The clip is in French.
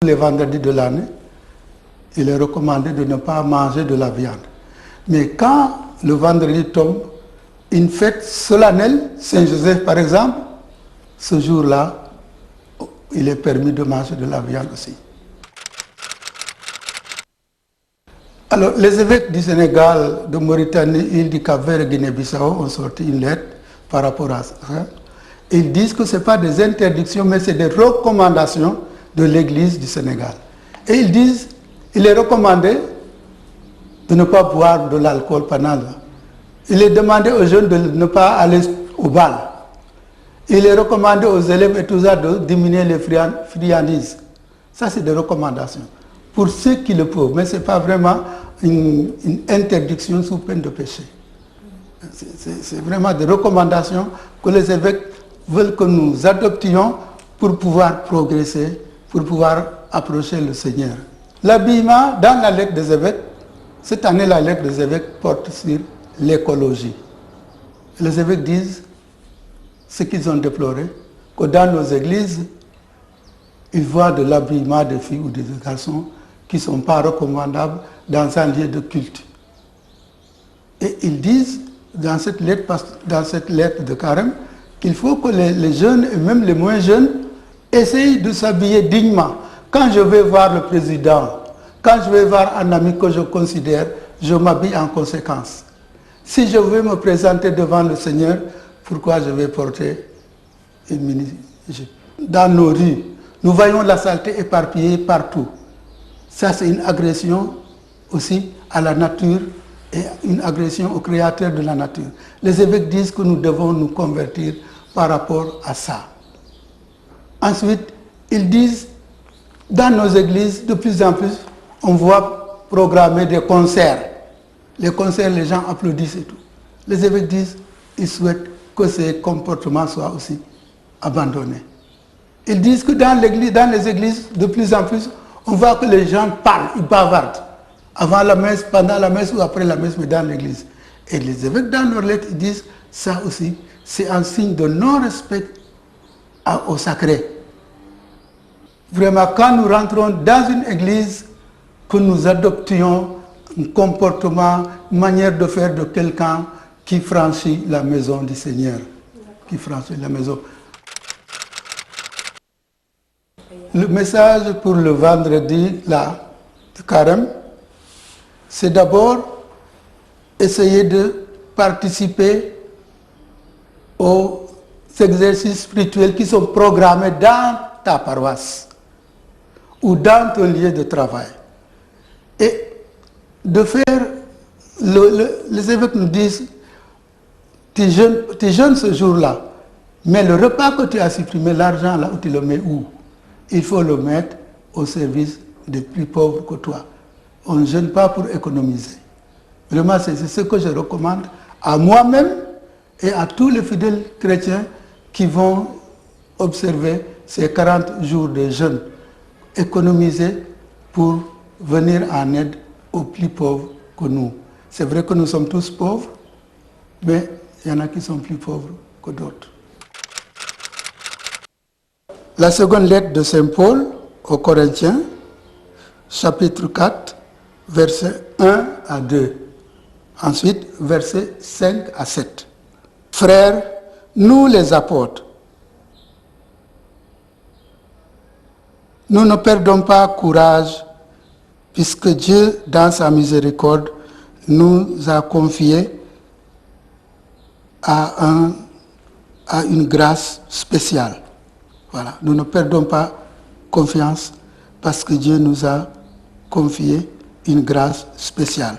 Les vendredis de l'année, il est recommandé de ne pas manger de la viande. Mais quand le vendredi tombe, une fête solennelle, Saint-Joseph par exemple, ce jour-là, il est permis de manger de la viande aussi. Alors, les évêques du Sénégal, de Mauritanie, île du Cap-Vert et Guinée-Bissau ont sorti une lettre par rapport à ça. Ils disent que ce n'est pas des interdictions, mais c'est des recommandations de l'Église du Sénégal. Et ils disent, il est recommandé de ne pas boire de l'alcool pendant le... Il est demandé aux jeunes de ne pas aller au bal. Il est recommandé aux élèves et tout ça de diminuer les friandises. Ça, c'est des recommandations. Pour ceux qui le peuvent, mais ce n'est pas vraiment une interdiction sous peine de péché. C'est vraiment des recommandations que les évêques veulent que nous adoptions pour pouvoir progresser, pour pouvoir approcher le Seigneur. L'habillement, dans la lettre des évêques, cette année, la lettre des évêques porte sur l'écologie. Les évêques disent ce qu'ils ont déploré, que dans nos églises, ils voient de l'habillement des filles ou des garçons qui ne sont pas recommandables dans un lieu de culte. Et ils disent, dans cette lettre de carême, qu'il faut que les jeunes et même les moins jeunes essayent de s'habiller dignement. Quand je vais voir le président, quand je vais voir un ami que je considère, je m'habille en conséquence. Si je veux me présenter devant le Seigneur, pourquoi je vais porter une mini-jupe? Dans nos rues, nous voyons la saleté éparpillée partout. Ça, c'est une agression aussi à la nature et une agression au créateur de la nature. Les évêques disent que nous devons nous convertir par rapport à ça. Ensuite, ils disent, dans nos églises, de plus en plus, on voit programmer des concerts. Les concerts, les gens applaudissent et tout. Les évêques disent, ils souhaitent que ces comportements soient aussi abandonnés. Ils disent que dans les églises, de plus en plus, on voit que les gens parlent, ils bavardent. Avant la messe, pendant la messe ou après la messe, mais dans l'église. Et les évêques, dans leurs lettres, ils disent, ça aussi, c'est un signe de non-respect au sacré. Vraiment, quand nous rentrons dans une église, que nous adoptions un comportement, une manière de faire de quelqu'un qui franchit la maison du Seigneur. Qui franchit la maison. Le message pour le vendredi, là, de carême, c'est d'abord essayer de participer aux exercices spirituels qui sont programmés dans ta paroisse ou dans ton lieu de travail. Et de faire, les évêques nous disent, tu jeûnes ce jour-là, mais le repas que tu as supprimé, l'argent là où tu le mets où? Il faut le mettre au service des plus pauvres que toi. On ne jeûne pas pour économiser. Vraiment, c'est ce que je recommande à moi-même et à tous les fidèles chrétiens qui vont observer ces 40 jours de jeûne. Économiser pour venir en aide aux plus pauvres que nous. C'est vrai que nous sommes tous pauvres, mais il y en a qui sont plus pauvres que d'autres. La seconde lettre de Saint Paul aux Corinthiens, chapitre 4, versets 1 à 2. Ensuite, versets 5 à 7. Frères, nous les apôtres, nous ne perdons pas courage, puisque Dieu, dans sa miséricorde, nous a confié à une grâce spéciale. Voilà, nous ne perdons pas confiance parce que Dieu nous a confié une grâce spéciale.